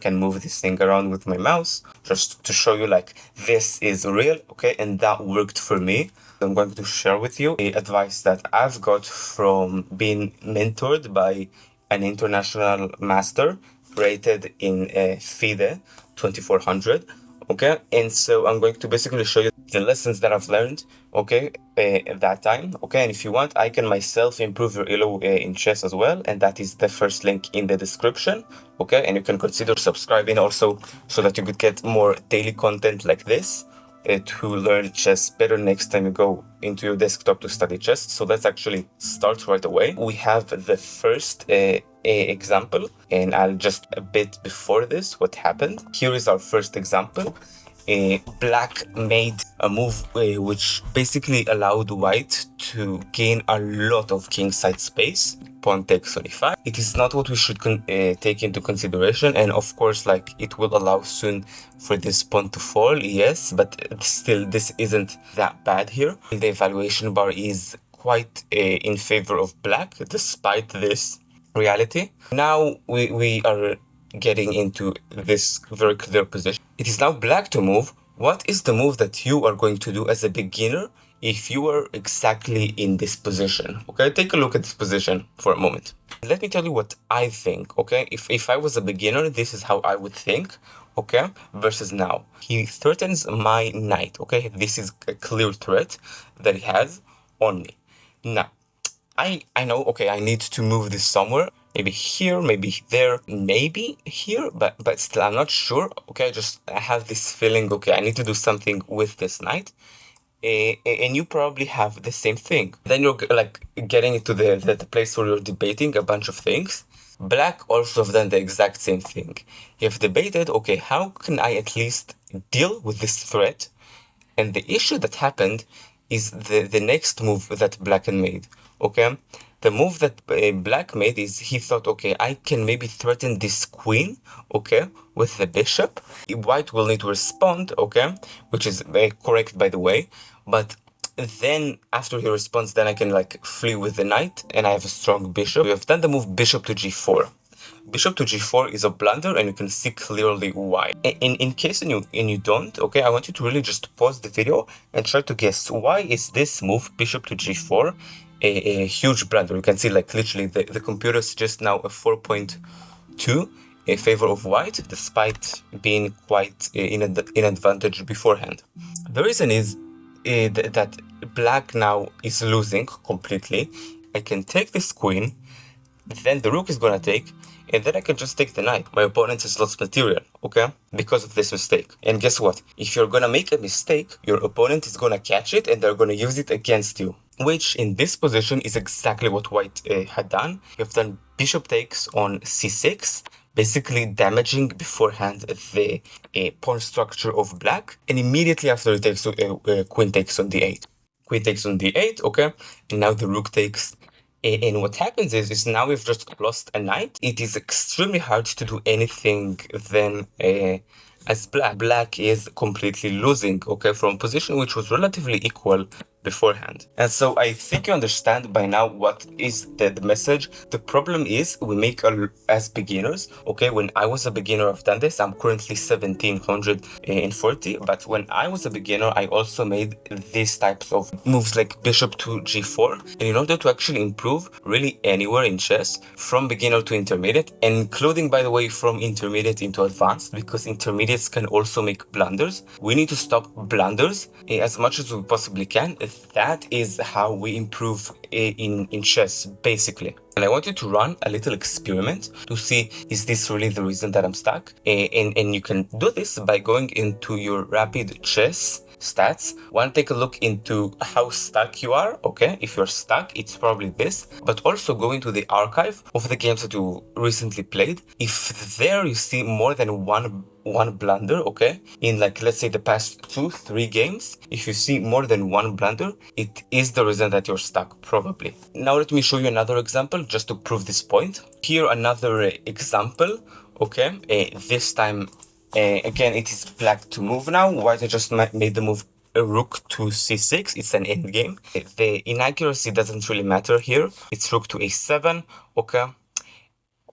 can move this thing around with my mouse just to show you like this is real, okay, and that worked for me. I'm going to share with you the advice that I've got from being mentored by an international master rated in FIDE 2400. Okay, and so I'm going to basically show you the lessons that I've learned, okay, at that time, okay, and if you want, I can myself improve your Elo in chess as well, and that is the first link in the description, okay, and you can consider subscribing also so that you could get more daily content like this to learn chess better next time you go into your desktop to study chess. So let's actually start right away. We have the first example, and I'll just a bit before this what happened. Here is our first example. Black made a move which basically allowed white to gain a lot of kingside space. Pawn takes on e5. It is not what we should take into consideration, and of course, like, it will allow soon for this pawn to fall, yes, but still this isn't that bad here. The evaluation bar is quite in favor of black despite this reality. Now we are getting into this very clear position. It is now black to move. What is the move that you are going to do as a beginner if you are exactly in this position? Okay, take a look at this position for a moment. Let me tell you what I think, okay? If I was a beginner, this is how I would think, okay? Versus now. He threatens my knight, okay? This is a clear threat that he has on me. Now, I know, okay, I need to move this somewhere. Maybe here, maybe there, maybe here, but still I'm not sure. Okay, I have this feeling, okay, I need to do something with this knight. And you probably have the same thing. Then you're like getting into the place where you're debating a bunch of things. Black also have done the exact same thing. You've debated, okay, how can I at least deal with this threat? And the issue that happened is the next move that black made, okay? The move that black made is he thought, okay, I can maybe threaten this queen, okay, with the bishop. White will need to respond, okay, which is correct, by the way. But then after he responds, then I can like flee with the knight, and I have a strong bishop. We have done the move bishop to g4. Bishop to g4 is a blunder, and you can see clearly why. In case you don't, okay, I want you to really just pause the video and try to guess why is this move bishop to g4 a huge blunder. You can see like literally the computer is just now a 4.2 in favor of white, despite being quite in advantage beforehand. The reason is that black now is losing completely. I can take this queen, then the rook is gonna take, and then I can just take the knight. My opponent has lost material, okay? Because of this mistake. And guess what? If you're gonna make a mistake, your opponent is gonna catch it and they're gonna use it against you. Which in this position is exactly what white had done. You've done bishop takes on c6, basically damaging beforehand the pawn structure of black. And immediately after it takes queen takes on d8. Queen takes on d8, okay? And now the rook takes. And what happens is now we've just lost a knight. It is extremely hard to do anything then as black. Black is completely losing, okay, from a position which was relatively equal beforehand. And so I think you understand by now what is the message. The problem is we make as beginners, okay, when I was a beginner I've done this. I'm currently 1740, but when I was a beginner I also made these types of moves like bishop to g4. And in order to actually improve really anywhere in chess, from beginner to intermediate, and including, by the way, from intermediate into advanced, because intermediates can also make blunders, we need to stop blunders as much as we possibly can. That is how we improve in chess, basically. And I want you to run a little experiment to see, is this really the reason that I'm stuck? And you can do this by going into your rapid chess stats. Want to take a look into how stuck you are, okay? If you're stuck, it's probably this, but also go into the archive of the games that you recently played. If there you see more than one blunder, okay, in like, let's say the past 2-3 games, if you see more than one blunder, it is the reason that you're stuck, probably. Now let me show you another example just to prove this point. Here another example, okay, this time again it is black to move now. White just made the move rook to c6. It's an endgame. The inaccuracy doesn't really matter here. It's rook to a7, okay.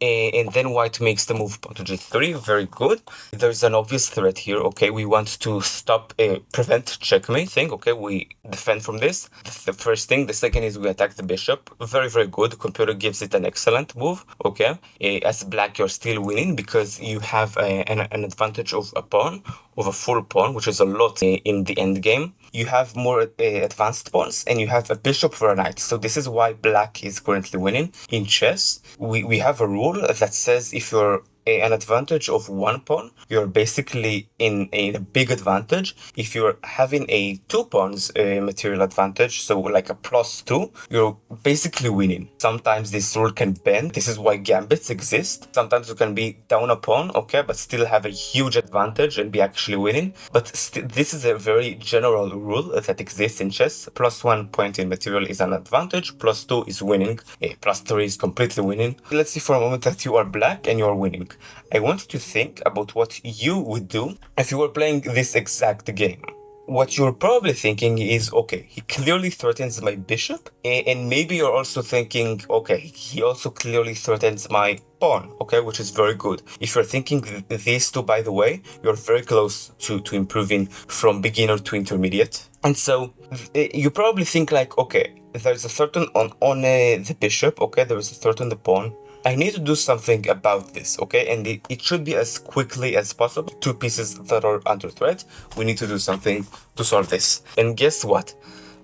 And then white makes the move pawn to g3, very good. There's an obvious threat here, okay? We want to stop, prevent checkmate thing, okay? We defend from this. The first thing. The second is we attack the bishop. Very, very good. Computer gives it an excellent move, okay? As black, you're still winning because you have an advantage of a pawn, of a full pawn, which is a lot in the end game. You have more advanced pawns, and you have a bishop for a knight. So this is why black is currently winning in chess. We have a rule that says if you're an advantage of one pawn, you're basically in a big advantage. If you're having a two pawns material advantage, so like a +2, you're basically winning. Sometimes this rule can bend. This is why gambits exist. Sometimes you can be down a pawn, okay, but still have a huge advantage and be actually winning. But this is a very general rule that exists in chess. +1 point in material is an advantage, +2 is winning, +3 is completely winning. Let's see for a moment that you are black and you are winning. I want you to think about what you would do if you were playing this exact game. What you're probably thinking is, okay, he clearly threatens my bishop, and maybe you're also thinking, okay, he also clearly threatens my pawn, okay, which is very good. If you're thinking these two, by the way, you're very close to improving from beginner to intermediate. And so you probably think like, okay, there's a threat on the bishop, okay, there is a threat on the pawn. I need to do something about this, okay? And it should be as quickly as possible. Two pieces that are under threat. We need to do something to solve this. And guess what?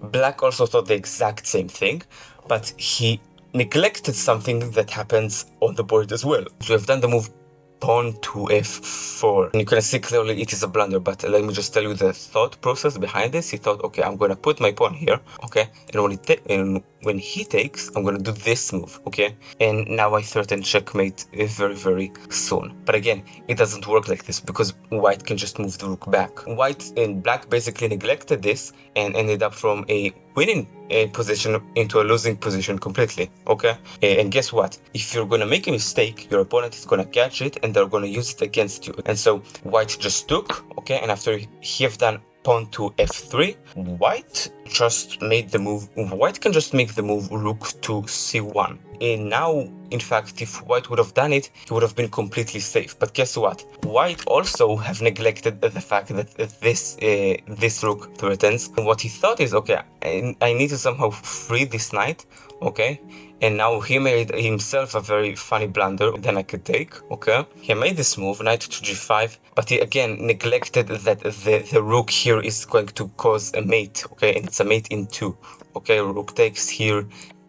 Black also thought the exact same thing, but he neglected something that happens on the board as well. So we've done the move pawn to f4. And you can see clearly it is a blunder, but let me just tell you the thought process behind this. He thought, okay, I'm gonna put my pawn here, okay? And when he takes, I'm gonna do this move, okay? And now I threaten checkmate very, very soon. But again, it doesn't work like this because white can just move the rook back. White and black basically neglected this and ended up from a winning position into a losing position completely, okay? And guess what? If you're gonna make a mistake, your opponent is gonna catch it and they're gonna use it against you. And so white just took, okay? And after he have done pawn to f3, white just made the move. White can just make the move rook to c1. And now, in fact, if white would have done it, he would have been completely safe. But guess what? White also have neglected the fact that this rook threatens. And what he thought is, okay, I need to somehow free this knight, okay? And now he made himself a very funny blunder that I could take, okay? He made this move, knight to g5, but he again neglected that the rook here is going to cause a mate, okay? And it's a mate in 2, okay? Rook takes here,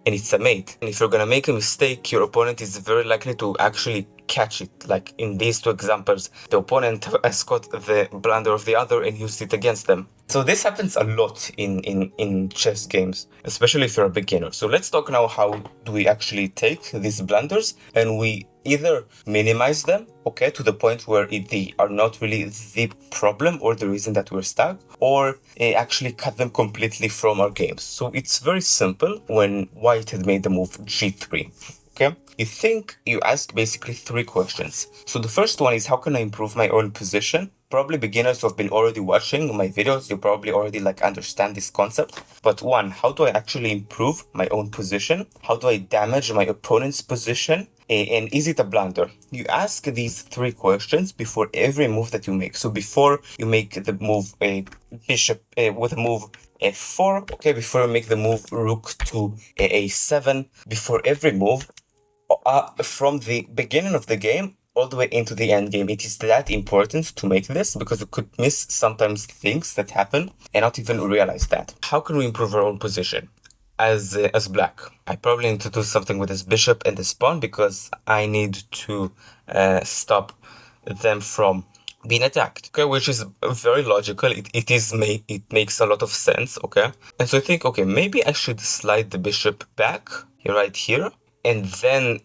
and it's a mate. And if you're gonna make a mistake, your opponent is very likely to actually catch it. Like in these two examples, the opponent has caught the blunder of the other and used it against them. So this happens a lot in chess games, especially if you're a beginner. So let's talk now how do we actually take these blunders and we either minimize them, okay, to the point where they are not really the problem or the reason that we're stuck, or actually cut them completely from our games. So it's very simple when white had made the move g3. Okay, you ask basically 3 questions. So the first one is, how can I improve my own position? Probably beginners who have been already watching my videos, you probably already understand this concept. But 1, how do I actually improve my own position? How do I damage my opponent's position? And is it a blunder? You ask these 3 questions before every move that you make. So before you make the move bishop with a move f4, okay, before you make the move rook to a7, before every move, from the beginning of the game all the way into the end game. It is that important to make this because you could miss sometimes things that happen and not even realize that. How can we improve our own position? As black, I probably need to do something with this bishop and this pawn because I need to stop them from being attacked, okay, which is very logical. It makes a lot of sense, okay? And so I think, okay, maybe I should slide the bishop back right here and then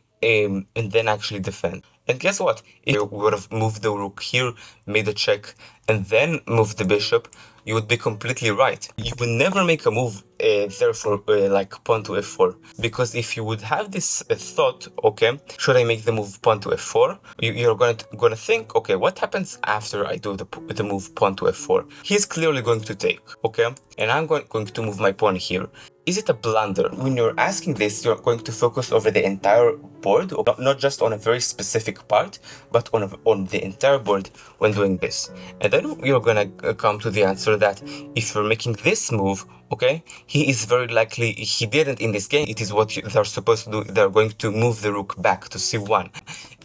actually defend. And guess what? If you would have moved the rook here, made a check, and then moved the bishop, you would be completely right. You would never make a move therefore like pawn to f4, because if you would have this thought, okay, should I make the move pawn to f4? You're gonna think, okay, what happens after I do the move pawn to f4? He's clearly going to take, okay, and I'm going to move my pawn here. is it a blunder? When you're asking this, you're going to focus over the entire board, not just on a very specific part, but on the entire board when doing this. And then you're gonna come to the answer that if you're making this move, okay, he is very likely, he didn't in this game, it is what they're supposed to do, they're going to move the rook back to c1.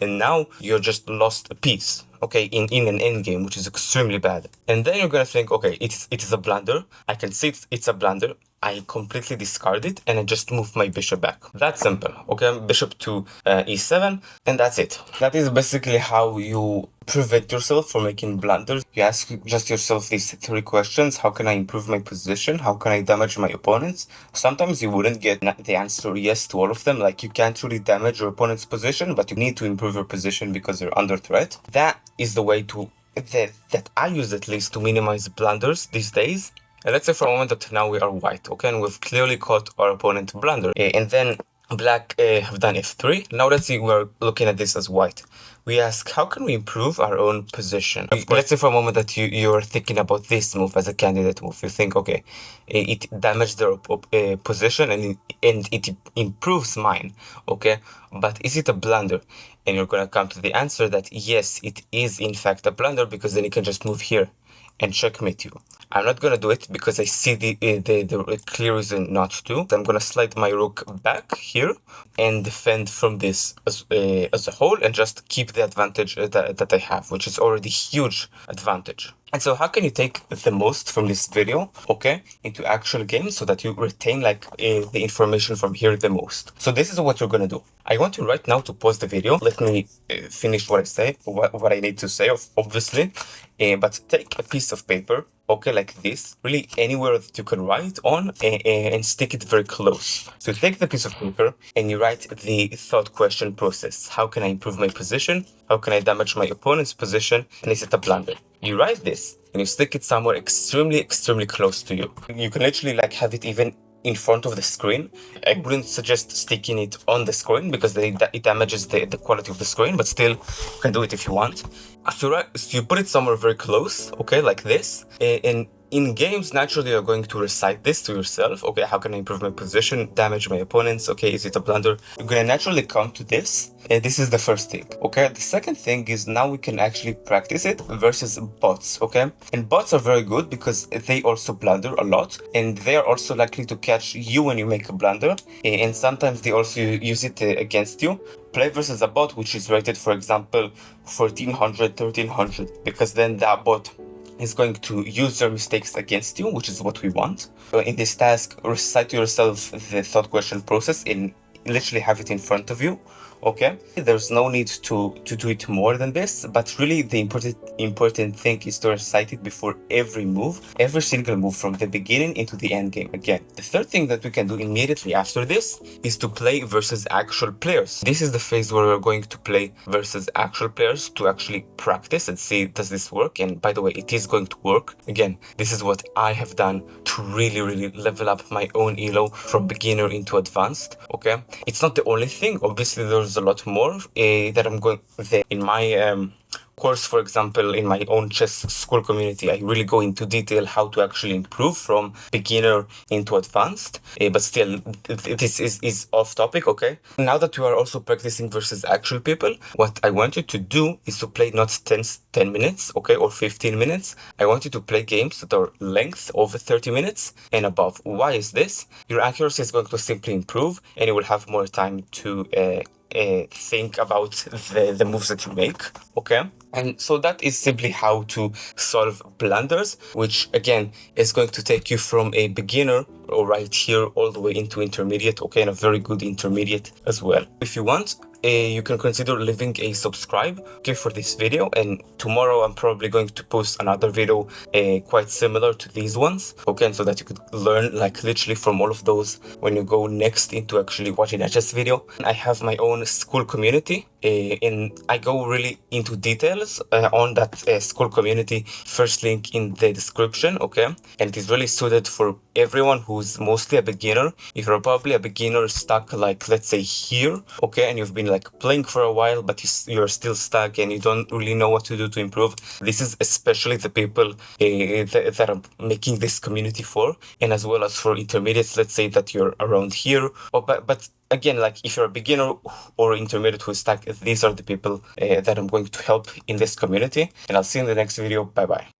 And now you're just lost a piece, okay, in an endgame, which is extremely bad. And then you're gonna think, okay, it is a blunder, I can see it's a blunder, I completely discard it and I just move my bishop back. That's simple, okay? Bishop to e7, and that's it. That is basically how you prevent yourself from making blunders. You ask just yourself these 3 questions. How can I improve my position? How can I damage my opponents? Sometimes you wouldn't get the answer yes to all of them. Like, you can't really damage your opponent's position, but you need to improve your position because you're under threat. That is the way to that I use, at least, to minimize blunders these days. And let's say for a moment that now we are white, okay, and we've clearly caught our opponent blunder. And then black have done f3. Now let's see, we're looking at this as white. We ask, how can we improve our own position? Let's say for a moment that you're thinking about this move as a candidate move. You think, okay, it damaged their position and it improves mine, okay? But is it a blunder? And you're gonna come to the answer that yes, it is in fact a blunder, because then you can just move here and checkmate you. I'm not gonna do it because I see the clear reason not to. I'm gonna slide my rook back here and defend from this as a whole, and just keep the advantage that I have, which is already huge advantage. And so how can you take the most from this video, okay, into actual games so that you retain like the information from here the most? So this is what you're gonna do. I want you right now to pause the video. Let me finish what I say, what I need to say, obviously. But take a piece of paper, okay, like this, really anywhere that you can write on, and stick it very close. So you take the piece of paper and you write the thought question process. How can I improve my position? How can I damage my opponent's position? And is it a blunder? You write this and you stick it somewhere extremely, extremely close to you. You can literally like have it even in front of the screen. I wouldn't suggest sticking it on the screen because it damages the quality of the screen, but still you can do it if you want. So you put it somewhere very close, okay, like this, and in games, naturally, you're going to recite this to yourself. Okay, how can I improve my position, damage my opponents? Okay, is it a blunder? You're gonna naturally come to this, and this is the first thing, okay? The second thing is now we can actually practice it versus bots, okay? And bots are very good because they also blunder a lot, and they are also likely to catch you when you make a blunder, and sometimes they also use it against you. Play versus a bot which is rated, for example, 1400, 1300, because then that bot is going to use your mistakes against you, which is what we want. So in this task, recite to yourself the thought question process and literally have it in front of you, okay? There's no need to do it more than this, but really the important thing is to recite it before every move, every single move from the beginning into the end game again. The third thing that we can do immediately after this is to play versus actual players. This is the phase where we're going to play versus actual players to actually practice and see, does this work? And by the way, it is going to work. Again, this is what I have done to really level up my own Elo from beginner into advanced, okay? It's not the only thing. Obviously, there's a lot more that I'm going in my course. For example, in my own chess school community, I really go into detail how to actually improve from beginner into advanced, but still this is off topic, okay? Now that you are also practicing versus actual people, what I want you to do is to play not 10 minutes, okay, or 15 minutes. I want you to play games that are length over 30 minutes and above. Why is this? Your accuracy is going to simply improve and you will have more time to think about the moves that you make, okay? And so that is simply how to solve blunders, which again is going to take you from a beginner or right here all the way into intermediate, okay, and a very good intermediate as well. If you want, you can consider leaving a subscribe, okay, for this video, and tomorrow I'm probably going to post another video quite similar to these ones, okay, and so that you could learn like literally from all of those when you go next into actually watching a chess video. I have my own school community, and I go really into details on that school community. First link in the description, okay, and it is really suited for everyone who's mostly a beginner. If you're probably a beginner stuck like, let's say here, okay, and you've been like playing for a while, but you're still stuck and you don't really know what to do to improve. This is especially the people that I'm making this community for, and as well as for intermediates. Let's say that you're around here, but again, like if you're a beginner or intermediate who's stuck, these are the people that I'm going to help in this community. And I'll see you in the next video. Bye bye.